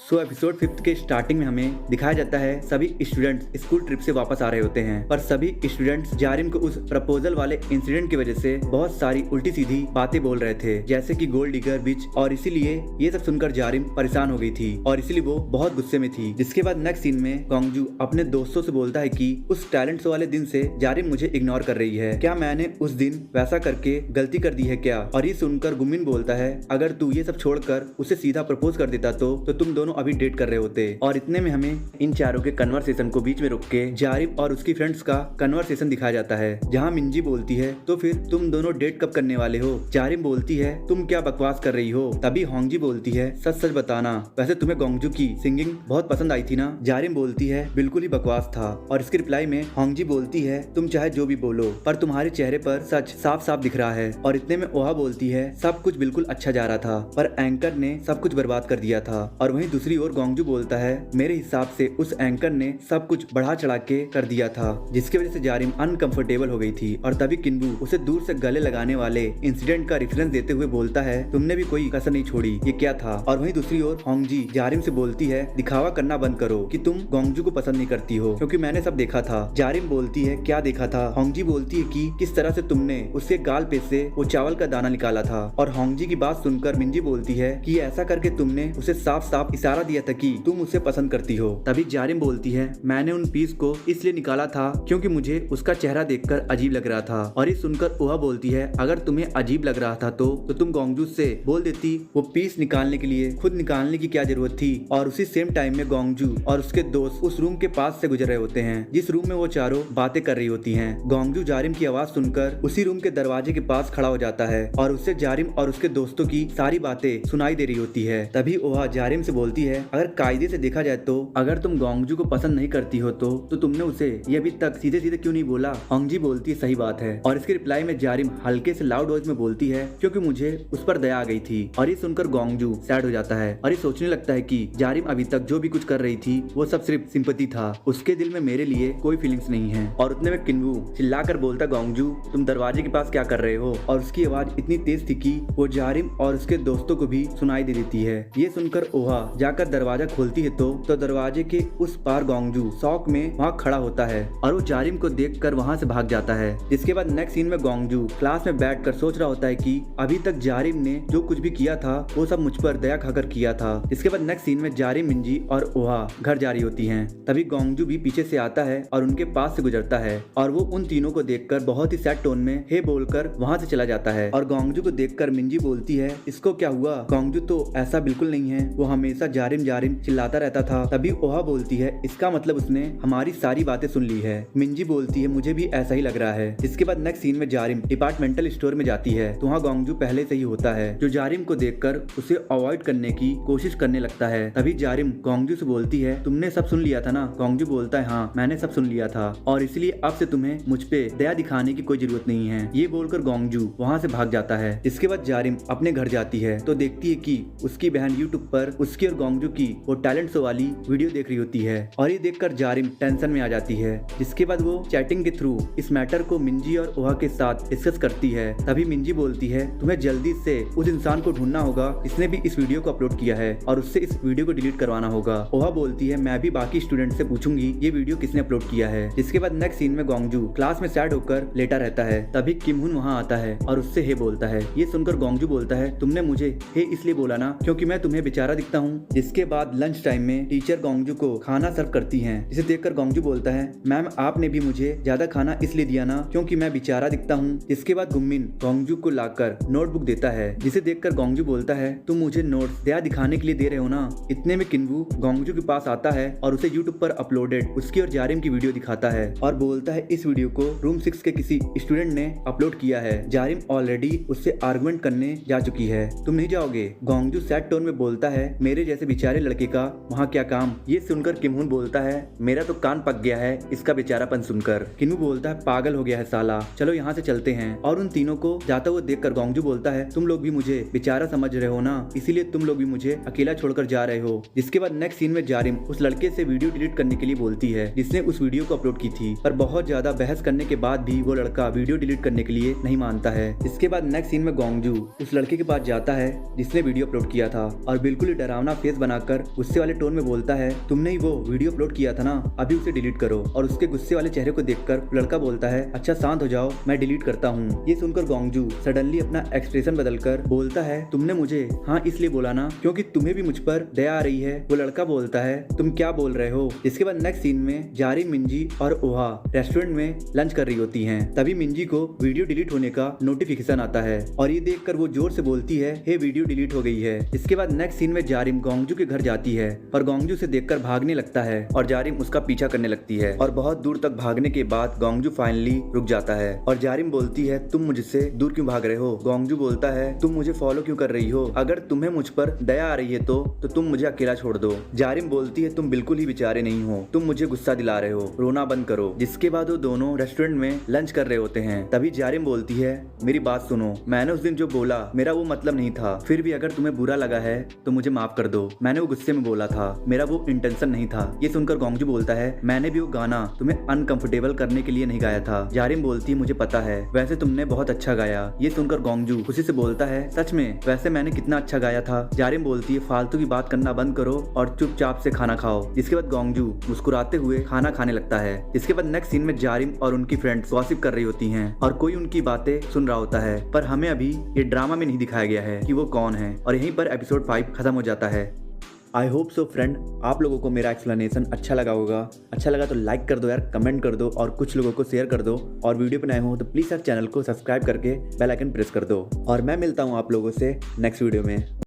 Episode 5 के starting में हमें दिखाया जाता है सभी स्टूडेंट्स स्कूल ट्रिप से वापस आ रहे होते हैं, पर सभी स्टूडेंट्स जारिम को उस प्रपोजल वाले इंसिडेंट की वजह से बहुत सारी उल्टी सीधी बातें बोल रहे थे, जैसे कि गोल्ड डिगर बिच, और इसीलिए ये सब सुनकर जारिम परेशान हो गई थी और इसीलिए वो बहुत गुस्से में थी। जिसके बाद नेक्स्ट सीन में गोंगजू अपने दोस्तों से बोलता है कि उस टैलेंट शो वाले दिन से जारिम मुझे इग्नोर कर रही है, क्या मैंने उस दिन वैसा करके गलती कर दी है क्या? और ये सुनकर गुमिन बोलता है अगर तू ये सब छोड़कर उसे सीधा प्रपोज कर देता तो तुम दोनों अभी डेट कर रहे होते। और इतने में हमें इन चारों के कन्वर्सेशन को बीच में रोक के जारिम और उसकी फ्रेंड्स का कन्वर्सेशन दिखाया जाता है, जहाँ मिंजी बोलती है तो फिर तुम दोनों डेट कब करने वाले हो? जारिम बोलती है तुम क्या बकवास कर रही हो? तभी होंगजी बोलती है सच सच बताना, वैसे तुम्हें गोंगजू की सिंगिंग बहुत पसंद आई थी ना? जारिम बोलती है बिल्कुल ही बकवास था। और इसके रिप्लाई में होंगजी बोलती है तुम चाहे जो भी बोलो पर तुम्हारे चेहरे पर सच साफ साफ दिख रहा है। और इतने में ओहा बोलती है सब कुछ बिल्कुल अच्छा जा रहा था पर एंकर ने सब कुछ बर्बाद कर दिया था। और वहीं दूसरी ओर गोंगजू बोलता है मेरे हिसाब से उस एंकर ने सब कुछ बढ़ा चढ़ा के कर दिया था, जिसकी वजह से जारिम अनकंफर्टेबल हो गई थी। और तभी किन्बू उसे दूर से गले लगाने वाले इंसिडेंट का रेफरेंस देते हुए बोलता है तुमने भी कोई कसर नहीं छोड़ी, ये क्या था? और वहीं दूसरी ओर होंगजी जारिम से बोलती है दिखावा करना बंद करो कि तुम गोंगजू को पसंद नहीं करती हो, क्योंकि मैंने सब देखा था। जारिम बोलती है क्या देखा था? होंगजी बोलती है कि किस तरह से तुमने उसके गाल पे से वो चावल का दाना निकाला था। और होंगजी की बात सुनकर मिंजी बोलती है कि ऐसा करके तुमने उसे साफ साफ इशारा दिया था कि तुम उसे पसंद करती हो। तभी जारिम बोलती है मैंने उन पीस को इसलिए निकाला था क्योंकि मुझे उसका चेहरा देखकर अजीब लग रहा था। और ये सुनकर ओहा बोलती है अगर तुम्हें अजीब लग रहा था तो तुम गोंगजू से बोल देती, वो पीस निकालने के लिए खुद निकालने की क्या जरूरत थी? और उसी सेम टाइम में गोंगजू और उसके दोस्त उस रूम के पास से गुजर रहे होते हैं जिस रूम में वो चारों बातें कर रही होती हैं। गोंगजू जारिम की आवाज सुनकर उसी रूम के दरवाजे के पास खड़ा हो जाता है और उससे जारिम और उसके दोस्तों की सारी बातें सुनाई दे रही होती है। तभी ओहा जारिम से बोलती है अगर कायदे से देखा जाए तो अगर तुम गोंगजू को पसंद नहीं करती हो तो तुमने उसे ये अभी तक सीधे सीधे क्यों नहीं बोला? होंगजी बोलती है सही बात है। और इसके रिप्लाई में जारिम हल्के से लाउड वॉइस में बोलती है क्योंकि मुझे उस पर दया आ गई थी। और ये सुनकर गोंगजू सैड हो जाता है और ये सोचने लगता है कि जारिम अभी तक जो भी कुछ कर रही थी वो सब सिर्फ सिंपैथी था, उसके दिल में मेरे लिए कोई फीलिंग्स नहीं है। और उतने में किन्वू चिल्लाकर बोलता गोंगजू तुम दरवाजे के पास क्या कर रहे हो? और उसकी आवाज इतनी तेज थी कि वो जारिम और उसके दोस्तों को भी सुनाई दे देती है। ये सुनकर ओहा जाकर दरवाजा खोलती है तो दरवाजे के उस पार गोंगजू शॉक में वहाँ खड़ा होता है और वो जारिम को देखकर वहाँ से भाग जाता है। जिसके बाद नेक्स्ट सीन में गोंगजू क्लास में बैठकर सोच रहा होता है कि अभी तक जारिम ने जो कुछ भी किया था वो सब मुझ पर दया खाकर किया था। इसके बाद नेक्स्ट सीन में जारिम, मिंजी और ओहा घर जा रही होती हैं। तभी गोंगजू भी पीछे से आता है और उनके पास से गुजरता है और वो उन तीनों को देखकर बहुत ही सैड टोन में हे बोलकर वहाँ से चला जाता है। और गोंगजू को देखकर मिंजी बोलती है इसको क्या हुआ? गोंगजू तो ऐसा बिल्कुल नहीं है, वो हमेशा जारिम जारिम चिल्लाता रहता था। तभी ओहा बोलती है इसका मतलब उसने हमारी सारी बातें सुन ली है। मिंजी बोलती है मुझे भी ऐसा ही लग रहा है। इसके बाद नेक्स्ट सीन में जारिम डिपार्टमेंटल स्टोर में जाती है तो वहाँ गोंगजू पहले से ही होता है, जो जारिम को देखकर उसे अवॉइड करने की कोशिश करने लगता है। तभी जारिम गोंगजू से बोलती है तुमने सब सुन लिया था ना? गोंगजू बोलता है हाँ मैंने सब सुन लिया था और इसलिए अब से तुम्हें मुझ पे दया दिखाने की कोई जरूरत नहीं है। ये बोलकर गोंगजू वहाँ से भाग जाता है। इसके बाद जारिम अपने घर जाती है तो देखती है कि उसकी बहन यूट्यूब पर उसकी और गोंगजू की वो टैलेंट शो वाली वीडियो देख रही होती है और ये देखकर जारिम टेंशन में आ जाती है। जिसके बाद वो चैटिंग के थ्रू इस मैटर को मिंजी और ओहा के साथ डिस्कस करती है। तभी मिंजी बोलती है तुम्हें जल्दी से उस इंसान को ढूंढना होगा जिसने भी इस वीडियो को अपलोड किया है और उससे इस वीडियो को डिलीट करवाना होगा। ओहा बोलती है मैं भी बाकी स्टूडेंट से पूछूंगी ये वीडियो किसने अपलोड किया है। जिसके बाद नेक्स्ट सीन में गोंगजू क्लास में सैड होकर लेटा रहता है। तभी किमहुन वहाँ आता है और उससे हे बोलता है। ये सुनकर गोंगजू बोलता है तुमने मुझे हे इसलिए बोला ना क्योंकि मैं तुम्हें बेचारा दिखता हूँ। जिसके बाद लंच टाइम में टीचर गोंगजू को खाना सर्व करती हैं, जिसे देखकर गोंगजू बोलता है मैम आपने भी मुझे ज्यादा खाना इसलिए दिया ना क्योंकि मैं बेचारा दिखता हूँ। जिसके बाद गुम्मिन गोंगजू को लाकर नोटबुक देता है, जिसे देखकर गोंगजू बोलता है तुम मुझे नोट्स दया दिखाने के लिए दे रहे हो ना? इतने में किन्वू गोंगजू के पास आता है और उसे यूट्यूब पर अपलोडेड उसकी और जारिम की वीडियो दिखाता है और बोलता है इस वीडियो को रूम 6 के किसी स्टूडेंट ने अपलोड किया है। जारिम ऑलरेडी उससे आर्गुमेंट करने जा चुकी है, तुम नहीं जाओगे? गोंगजू सैड टोन में बोलता है मेरे जैसे बेचारे लड़के का वहाँ क्या काम? ये सुनकर किमहुन बोलता है मेरा तो कान पक गया है इसका बेचारापन सुनकर। किन्वू बोलता है पागल हो गया है साला, चलो यहाँ से चलते हैं। और उन तीनों को जाता हुआ देखकर गोंगजू बोलता है तुम लोग भी मुझे बेचारा समझ रहे हो ना, इसीलिए तुम लोग भी मुझे अकेला छोड़कर जा रहे हो। जिसके बाद नेक्स्ट सीन में जारिम उस लड़के से वीडियो डिलीट करने के लिए बोलती है जिसने उस वीडियो को अपलोड की थी, पर बहुत ज्यादा बहस करने के बाद भी वो लड़का वीडियो डिलीट करने के लिए नहीं मानता है। इसके बाद नेक्स्ट सीन में गोंगजू उस लड़के के पास जाता है जिसने वीडियो अपलोड किया था और बिल्कुल ही डरावना फेस फेस बनाकर गुस्से वाले टोन में बोलता है, तुमने ही वो वीडियो अपलोड किया था ना, अभी उसे डिलीट करो। और उसके गुस्से वाले चेहरे को देखकर लड़का बोलता है, अच्छा शांत हो जाओ, मैं डिलीट करता हूँ। ये सुनकर गोंगजू सडनली अपना एक्सप्रेशन बदलकर बोलता है, तुमने मुझे हाँ इसलिए बोला ना क्योंकि तुम्हें भी मुझ पर दया आ रही है। वो लड़का बोलता है, तुम क्या बोल रहे हो। इसके बाद नेक्स्ट सीन में जारिम, मिंजी और ओहा रेस्टोरेंट में लंच कर रही होती हैं। तभी मिंजी को वीडियो डिलीट होने का नोटिफिकेशन आता है और ये देखकर वो जोर से बोलती है, हे वीडियो डिलीट हो गई है। इसके बाद नेक्स्ट सीन में जारिम गोंगजू के घर जाती है पर गोंगजू से देखकर भागने लगता है और जारिम उसका पीछा करने लगती है और बहुत दूर तक भागने के बाद गोंगजू फाइनली रुक जाता है और जारिम बोलती है, तुम मुझसे दूर क्यों भाग रहे हो। गोंगजू बोलता है, तुम मुझे फॉलो क्यों कर रही हो, अगर तुम्हें मुझ पर दया आ रही है तो तुम मुझे अकेला छोड़ दो। जारिम बोलती है, तुम बिल्कुल ही बेचारे नहीं हो, तुम मुझे गुस्सा दिला रहे हो, रोना बंद करो। जिसके बाद वो दोनों रेस्टोरेंट में लंच कर रहे होते हैं। तभी जारिम बोलती है, मेरी बात सुनो, मैंने उस दिन जो बोला मेरा वो मतलब नहीं था, फिर भी अगर तुम्हें बुरा लगा है तो मुझे माफ कर दो, मैंने वो गुस्से में बोला था, मेरा वो इंटेंशन नहीं था। ये सुनकर गोंगजू बोलता है, मैंने भी वो गाना तुम्हें अनकंफर्टेबल करने के लिए नहीं गाया था। जारिम बोलती है, मुझे पता है, वैसे तुमने बहुत अच्छा गाया। ये सुनकर गोंगजू खुशी से बोलता है, सच में, वैसे मैंने कितना अच्छा गाया था। जारिम बोलती है, फालतू की बात करना बंद करो और चुपचाप से खाना खाओ। जिसके बाद गोंगजू मुस्कुराते हुए खाना खाने लगता है। इसके बाद नेक्स्ट सीन में जारिम और उनकी फ्रेंड्स गॉसिप कर रही होती हैं और कोई उनकी बातें सुन रहा होता है, पर हमें अभी ये ड्रामा में नहीं दिखाया गया है कि वो कौन है। और यहीं पर एपिसोड 5 खत्म हो जाता है। आई होप सो फ्रेंड, आप लोगों को मेरा एक्सप्लेनेशन अच्छा लगा होगा। अच्छा लगा तो लाइक कर दो यार, कमेंट कर दो और कुछ लोगों को शेयर कर दो। और वीडियो पे नए हो तो प्लीज़ यार चैनल को सब्सक्राइब करके बेल आइकन प्रेस कर दो। और मैं मिलता हूँ आप लोगों से नेक्स्ट वीडियो में।